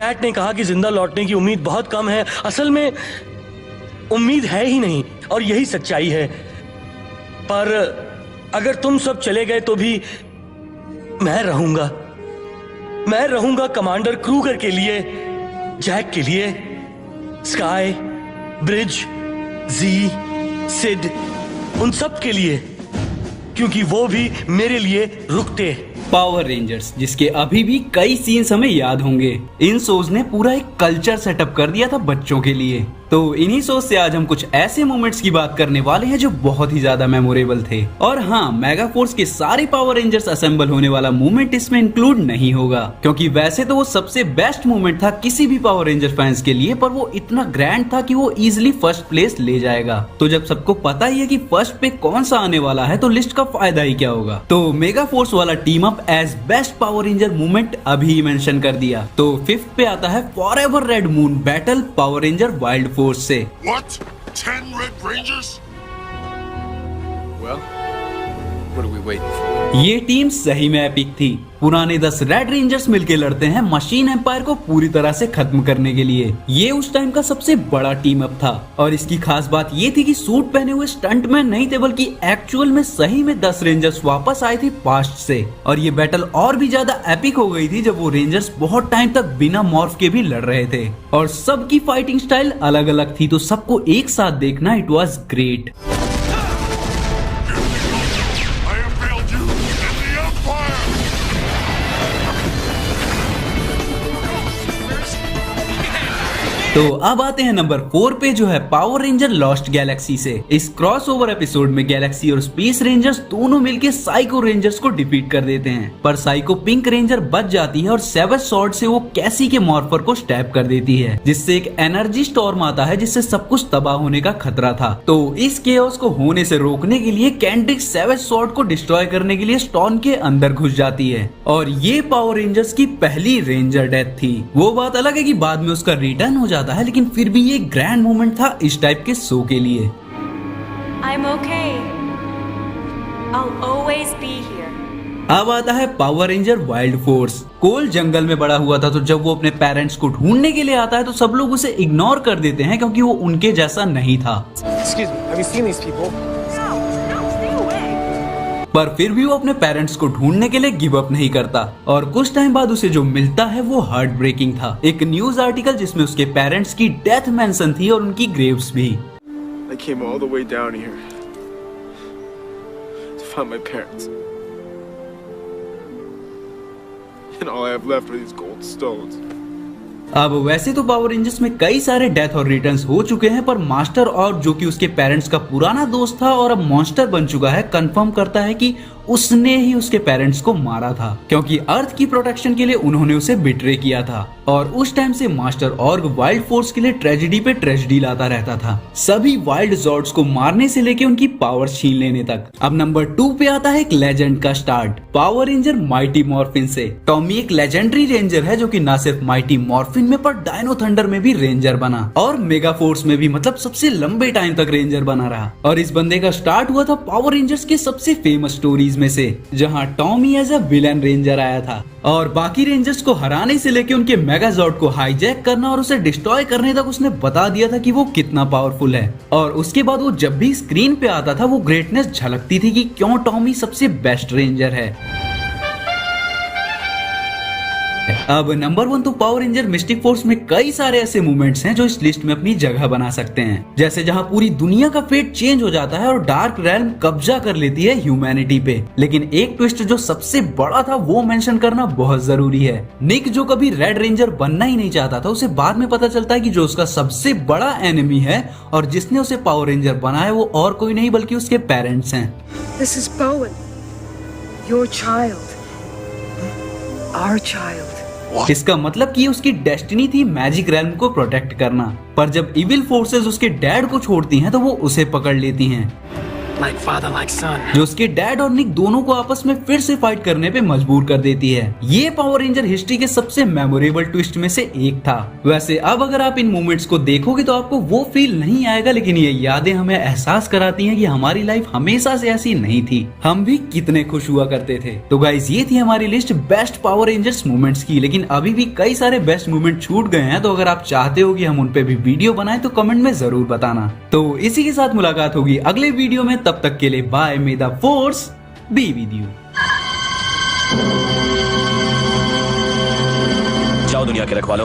Mat ने कहा कि जिंदा लौटने की उम्मीद बहुत कम है। असल में उम्मीद है ही नहीं, और यही सच्चाई है। पर अगर तुम सब चले गए तो भी मैं रहूंगा कमांडर क्रूगर के लिए, जैक के लिए, स्काई, ब्रिज, जी, सिड, उन सब के लिए, क्योंकि वो भी मेरे लिए रुकते। पावर रेंजर्स, जिसके अभी भी कई सीन्स हमें याद होंगे। इन शोज ने पूरा एक कल्चर सेटअप कर दिया था बच्चों के लिए। तो इन्हीं शोज से आज हम कुछ ऐसे मोमेंट्स की बात करने वाले हैं जो बहुत ही ज्यादा मेमोरेबल थे। और हाँ, मेगा फोर्स के सारे पावर रेंजर्स असेंबल होने वाला मोमेंट इसमें इंक्लूड नहीं होगा, क्योंकि वैसे तो वो सबसे बेस्ट मोमेंट था किसी भी पावर रेंजर फैंस के लिए, पर वो इतना ग्रैंड था कि वो इजिली फर्स्ट प्लेस ले जाएगा। तो जब सबको पता ही है कि फर्स्ट पे कौन सा आने वाला है, तो लिस्ट का फायदा ही क्या होगा। तो मेगा फोर्स वाला team up as best power ranger moment अभी मेंशन कर दिया। तो फिफ्थ पे आता है forever red moon battle power ranger wild force से। What? 10 Red Rangers? Well, what are we waiting for? ये टीम सही में एपिक थी। पुराने 10 रेड रेंजर्स मिलके लड़ते हैं मशीन एम्पायर को पूरी तरह से खत्म करने के लिए। ये उस टाइम का सबसे बड़ा टीम अप था, और इसकी खास बात ये थी कि सूट पहने हुए स्टंटमैन नहीं थे, बल्कि एक्चुअल में सही में 10 रेंजर्स वापस आए थे पास्ट से। और ये बैटल और भी ज्यादा एपिक हो गई थी जब वो रेंजर्स बहुत टाइम तक बिना मॉर्फ के भी लड़ रहे थे, और सबकी फाइटिंग स्टाइल अलग अलग थी। तो सबको एक साथ देखना it was great. I have failed you and the Empire! तो अब आते हैं नंबर 4 पे, जो है पावर रेंजर लॉस्ट गैलेक्सी से। इस क्रॉसओवर एपिसोड में गैलेक्सी और स्पेस रेंजर्स दोनों मिलके साइको रेंजर्स को डिफीट कर देते हैं, पर साइको पिंक रेंजर बच जाती है और सेवेज स्वॉर्ड से वो कैसी के मॉर्फर को स्टैब कर देती है, जिससे एक एनर्जी स्टॉर्म आता है जिससे सब कुछ तबाह होने का खतरा था। तो इस केओस को होने से रोकने के लिए कैंड्रिक सेवेज स्वॉर्ड को डिस्ट्रॉय करने के लिए स्टॉर्म के अंदर घुस जाती है, और ये पावर रेंजर्स की पहली रेंजर डेथ थी। वो बात अलग है कि बाद में उसका रिटर्न हो जाता है, लेकिन फिर भी ये ग्रैंड मोमेंट था इस टाइप के शो के लिए। I'm okay. I'll always be here. अब आता है पावर रेंजर वाइल्ड फोर्स। कोल जंगल में बड़ा हुआ था, तो जब वो अपने पेरेंट्स को ढूंढने के लिए आता है तो सब लोग उसे इग्नोर कर देते हैं क्योंकि वो उनके जैसा नहीं था। Excuse me, have you seen these people? No, stay away. पर फिर भी वो अपने पेरेंट्स को ढूंढने के लिए गिव अप नहीं करता, और कुछ टाइम बाद उसे जो मिलता है वो हार्ट ब्रेकिंग था। एक न्यूज आर्टिकल जिसमें उसके पेरेंट्स की डेथ मेंशन थी और उनकी ग्रेव्स भी। I came all the way down here to find my parents. And all I have left are these gold stones. अब वैसे तो पावर रेंजर्स में कई सारे डेथ और रिटर्न्स हो चुके हैं, पर मास्टर और जो कि उसके पेरेंट्स का पुराना दोस्त था और अब मॉन्स्टर बन चुका है, कंफर्म करता है कि उसने ही उसके पेरेंट्स को मारा था, क्योंकि अर्थ की प्रोटेक्शन के लिए उन्होंने उसे बिट्रे किया था। और उस टाइम से मास्टर ऑर्ग वाइल्ड फोर्स के लिए ट्रेजेडी पे ट्रेजेडी लाता रहता था, सभी वाइल्ड जॉर्ड्स को मारने से लेके उनकी पावर छीन लेने तक। अब नंबर 2 पे आता है एक लेजेंड का start, power ranger mighty morphine से। टॉमी एक लेजेंडरी रेंजर है जो कि न सिर्फ माइटी मॉर्फिन में, पर डायनो थंडर में भी रेंजर बना, और मेगा फोर्स में भी, मतलब सबसे लंबे टाइम तक रेंजर बना रहा। और इस बंदे का स्टार्ट हुआ था पावर रेंजर्स के सबसे फेमस स्टोरीज में से, जहां Tommy as a villain ranger आया था, और बाकी रेंजर्स को हराने से लेके उनके मेगाजॉर्ड को हाईजैक करना और उसे डिस्ट्रॉय करने तक उसने बता दिया था कि वो कितना पावरफुल है। और उसके बाद वो जब भी स्क्रीन पे आता था वो ग्रेटनेस झलकती थी कि क्यों टॉमी सबसे बेस्ट रेंजर है। अब नंबर 1 तो पावर रेंजर मिस्टिक फोर्स में कई सारे ऐसे मूवमेंट्स हैं जो इस लिस्ट में अपनी जगह बना सकते हैं, जैसे जहां पूरी दुनिया का फेट चेंज हो जाता है और डार्क रेल्म कब्जा कर लेती है ह्यूमैनिटी पे। लेकिन एक ट्विस्ट जो सबसे बड़ा था वो मेंशन करना बहुत जरूरी है। निक जो कभी रेड रेंजर बनना ही नहीं चाहता था, उसे बाद में पता चलता है कि जो उसका सबसे बड़ा एनिमी है और जिसने उसे पावर रेंजर बनाया वो और कोई नहीं बल्कि उसके पेरेंट्स हैं। This is Bowen, your child, our child. इसका मतलब कि उसकी डेस्टिनी थी मैजिक रेल्म को प्रोटेक्ट करना, पर जब इविल फोर्सेस उसके डैड को छोड़ती हैं तो वो उसे पकड़ लेती हैं। Like father, like son. जो उसके डैड और निक दोनों को आपस में फिर से फाइट करने पे मजबूर कर देती है। ये पावर रेंजर हिस्ट्री के सबसे मेमोरेबल ट्विस्ट में से एक था। वैसे अब अगर आप इन मोमेंट्स को देखोगे तो आपको वो फील नहीं आएगा, लेकिन ये यादें हमें एहसास कराती हैं कि हमारी लाइफ हमेशा से ऐसी नहीं थी, हम भी कितने खुश हुआ करते थे। तो गाइस ये थी हमारी list best power rangers moments की, लेकिन अभी भी कई सारे बेस्ट मोमेंट छूट गए हैं। तो अगर आप चाहते हो कि हम उन पे भी वीडियो बनाएं तो कमेंट में जरूर बताना। तो इसी के साथ मुलाकात होगी अगले वीडियो में, तब तक के लिए bye. May the force be with you. जाओ दुनिया के रखवालो।